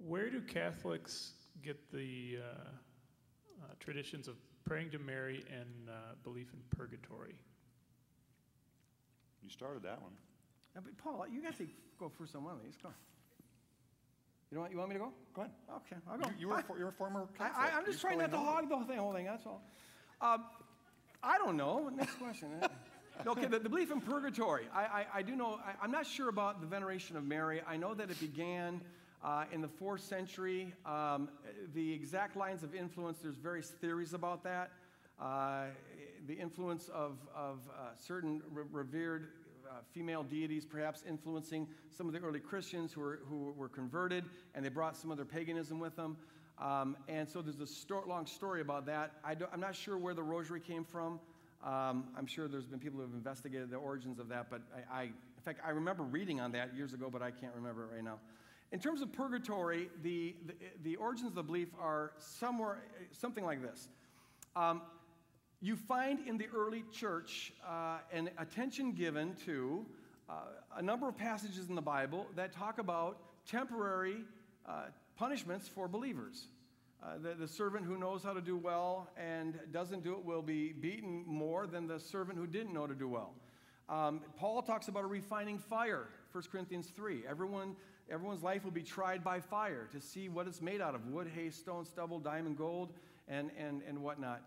Where do Catholics get the traditions of praying to Mary and belief in purgatory? You started that one. Yeah, but Paul, you got to go first on one of these. Go on. You want me to go? Go ahead. Okay, I'll go. You're a former Catholic. I'm just trying not to hog the whole thing, that's all. I don't know. Next question. Okay, the belief in purgatory. I do know, I'm not sure about the veneration of Mary. I know that it began in the 4th century. The exact lines of influence, there's various theories about that. The influence of certain revered female deities perhaps influencing some of the early Christians who were converted, and they brought some of their paganism with them. And so there's a long story about that. I'm not sure where the rosary came from. I'm sure there's been people who have investigated the origins of that, but in fact, I remember reading on that years ago, but I can't remember it right now. In terms of purgatory, the origins of the belief are something like this. You find in the early church an attention given to a number of passages in the Bible that talk about temporary punishments for believers. The servant who knows how to do well and doesn't do it will be beaten more than the servant who didn't know to do well. Paul talks about a refining fire, 1 Corinthians 3. Everyone's life will be tried by fire to see what it's made out of: wood, hay, stone, stubble, diamond, gold, and whatnot.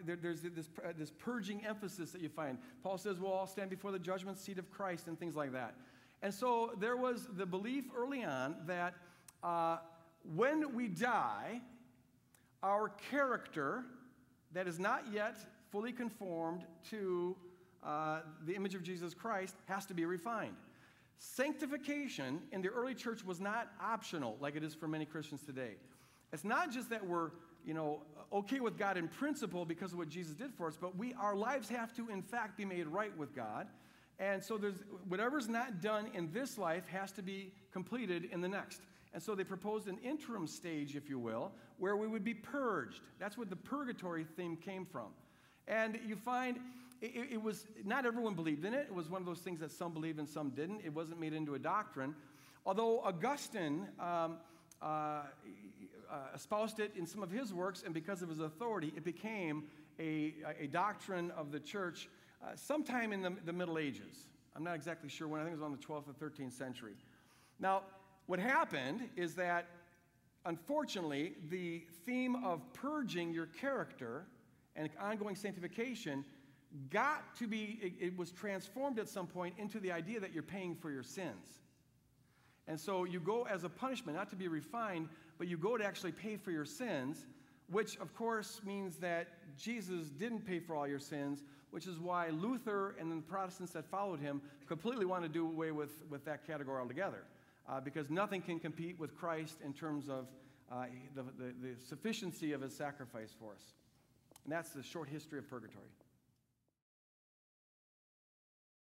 There's this purging emphasis that you find. Paul says, we'll all stand before the judgment seat of Christ and things like that. And so there was the belief early on that when we die, our character that is not yet fully conformed to the image of Jesus Christ has to be refined. Sanctification in the early church was not optional like it is for many Christians today. It's not just that we're okay with God in principle because of what Jesus did for us, but our lives have to, in fact, be made right with God. And so whatever's not done in this life has to be completed in the next. And so they proposed an interim stage, if you will, where we would be purged. That's what the purgatory theme came from. And you find it was, not everyone believed in it. It was one of those things that some believed and some didn't. It wasn't made into a doctrine. Although Augustine espoused it in some of his works, and because of his authority, it became a doctrine of the church sometime in the Middle Ages. I'm not exactly sure when. I think it was on the 12th or 13th century. Now, what happened is that, unfortunately, the theme of purging your character and ongoing sanctification it was transformed at some point into the idea that you're paying for your sins. And so you go as a punishment, not to be refined, but you go to actually pay for your sins, which of course means that Jesus didn't pay for all your sins, which is why Luther and then the Protestants that followed him completely want to do away with that category altogether, because nothing can compete with Christ in terms of the sufficiency of his sacrifice for us. And that's the short history of purgatory.